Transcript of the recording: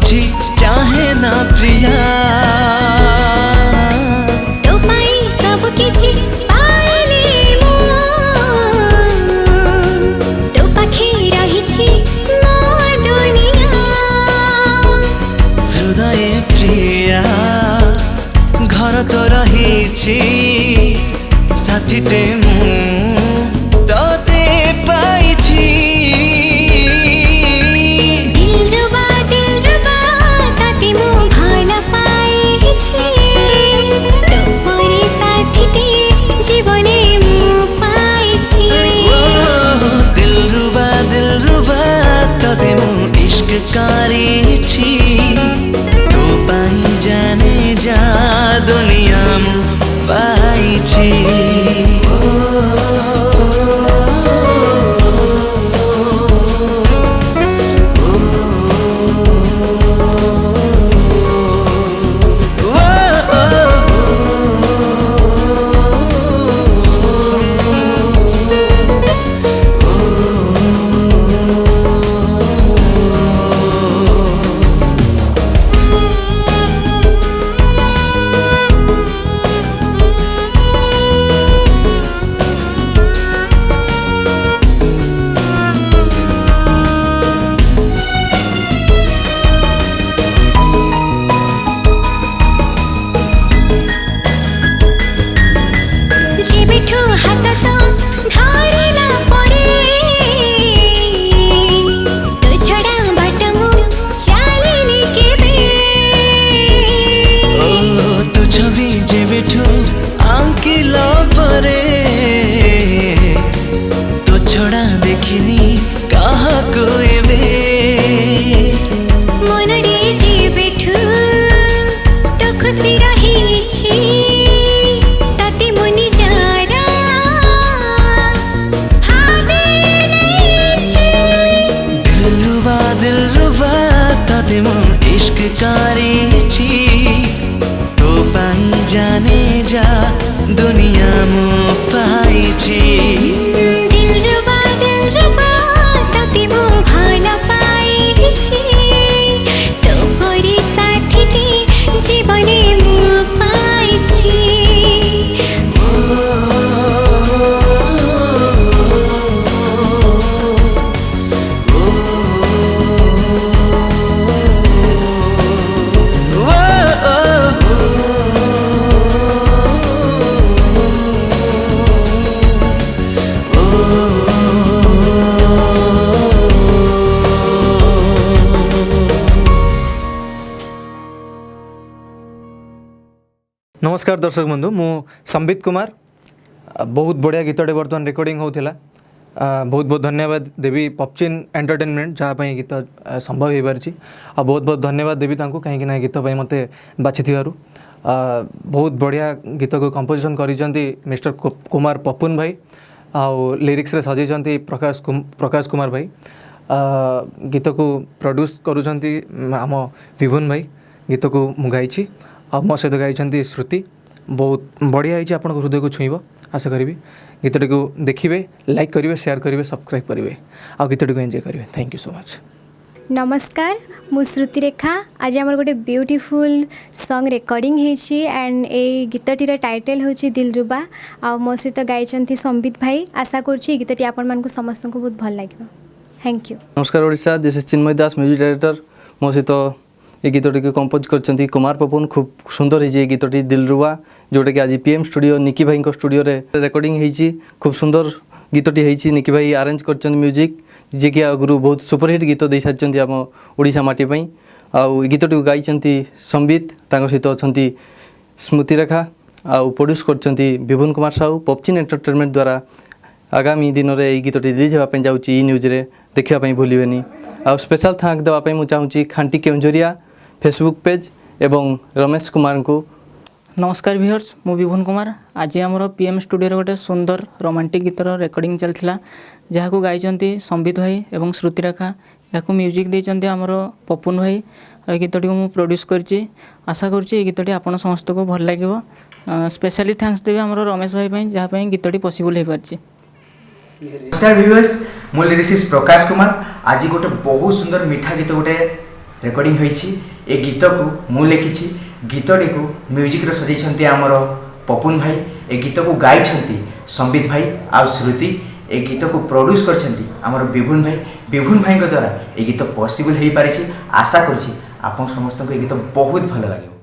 किछि चाहे ना प्रिया तो पाई सब किछि पाइली मु तो पाखे रहिछि मो दुनिया हृदय प्रिया घर तो रहिछि साथीटे मु तोते पाइछि दिलरुबा ताते मु भल पाइछि तो परे साथीटे जीवने मु पाइछि दिलरुबा तोते मु इश्क करिछि तो पाई जाने जा दुनिया मु पाइछि जेबेठु हात तो धरिला परे तो छडा बाट मु चालिनी केबे ओ तू छवि जेबेठु आंकिला परे तो छड़ा देखिनी काहाको एबे मन रे जेबेठु तो खुशी रहिछि ताते मुनि जारा भाबिलेछि दिलरुबा ताते मु इश्क करिछि तो पाई जाने जा दुनिया मु पाइछि दिलरुबा ताते मु भल पाइछि तो परे साथीटे जीवने मु पाइछि नमस्कार दर्शक बंधु मु संबित कुमार बहुत बढ़िया गीतटे बर्तमान रेकर्डिंग होता बहुत बहुत धन्यवाद देवी पपचिन एंटरटेनमेंट जहाँपाई गीत संभव हो पारी आ बहुत बहुत धन्यवाद देवी कहीं गीत मत बाछि बहुत बढ़िया गीत को कंपोजिशन करिसेंती मिस्टर कुमार पपुन भाई आउ लिरिक्स रे सजेइछंती प्रकाश कुमार भाई गीत को प्रोड्यूस करुछंती आम विभुन भाई गीत को मु गाइछि आ मो सहित गाइछंती श्रुति बहुत बढ़िया है आप हृदय को छुईब आशा करी गीतटी को देखिए लाइक करेंगे शेयर करेंगे सब्सक्राइब करेंगे आ गीतटी को एंजॉय करेंगे थैंक यू सो मच। नमस्कार मु श्रुति रेखा आज आमर गोटे ब्यूटीफुल सॉन्ग रेकर्डिंग होती एंड ए गीतटीर टाइटल होची दिलरुबा आ मो सहित गाइछंती संबित भाई आशा करुँची गीतटी आपण मानकु समस्त को बहुत भल लगे थैंक यू। नमस्कार Odisha this is Chinmay Das music director मो सहित ये गीतटी को कंपोज करछंती कुमार पपुन खूब सुंदर है गीतटी दिलरुबा जोटा कि आज पीएम स्टूडियो निकी भाई स्टूडियो रे रेकर्डिंग होती खूब सुंदर गीतटी होती निकी भाई अरेंज कर म्यूजिक जे कि आगु बहुत सुपरहिट गीत दे सारी आम ओडिशा माटी पई आउ गीतटी को गाइछंती संबित तांको सहित अछंती स्मृति रेखा आउ प्रोड्यूस करछंती विभुन कुमार साहू पपचिन एंटरटेनमेंट द्वारा आगामी दिन में ये गीतटी रिलीज होगापी जाऊँगी न्यूज रे देखापी भूलें आउ स्पेशल थैंक देवाई मुझे चाहूँगी खांटी केउंझरिया फेसबुक पेज एवं रमेश कुमार को। नमस्कार व्यूअर्स मु विभुन कुमार आज आमर पीएम स्टूडियो गोटे सुंदर रोमांटिक गीतर रेकर्डिंग चलता जहाँ को गाइचंती संबित भाई एवं श्रुति रेखा या म्यूजिक देइचंती आमर पपुन भाई गीतटी को मुझे प्रोड्यूस करची आशा करुँची गीतटी आपण समस्त को भल लगे स्पेशली थैंक्स देवी आमर रमेश भाई जहाँ गीतटी पॉसिबल हो पार्ची। नमस्कार व्यूअर्स मो लिरिसिस्ट प्रकाश कुमार आज गोटे बहुत सुंदर मीठा गीत गोटे ରେକର୍ଡିଂ ହୋଇଛି। ଏ ଗୀତକୁ ମୁଁ ଲେଖିଛି। ଗୀତଟିକୁ ମ୍ୟୁଜିକ୍ରେ ସଜେଇଛନ୍ତି ଆମର ପପୁନ ଭାଇ। ଏ ଗୀତକୁ ଗାଇଛନ୍ତି ସମ୍ବିତ ଭାଇ ଆଉ ଶ୍ରୁତି। ଏ ଗୀତକୁ ପ୍ରଡ୍ୟୁସ୍ କରିଛନ୍ତି ଆମର ବିଭୁନ ଭାଇ। ବିଭୁନ ଭାଇଙ୍କ ଦ୍ୱାରା ଏ ଗୀତ ପସିବଲ୍ ହୋଇପାରିଛି। ଆଶା କରୁଛି ଆପଣ ସମସ୍ତଙ୍କୁ ଏ ଗୀତ ବହୁତ ଭଲ ଲାଗିବ।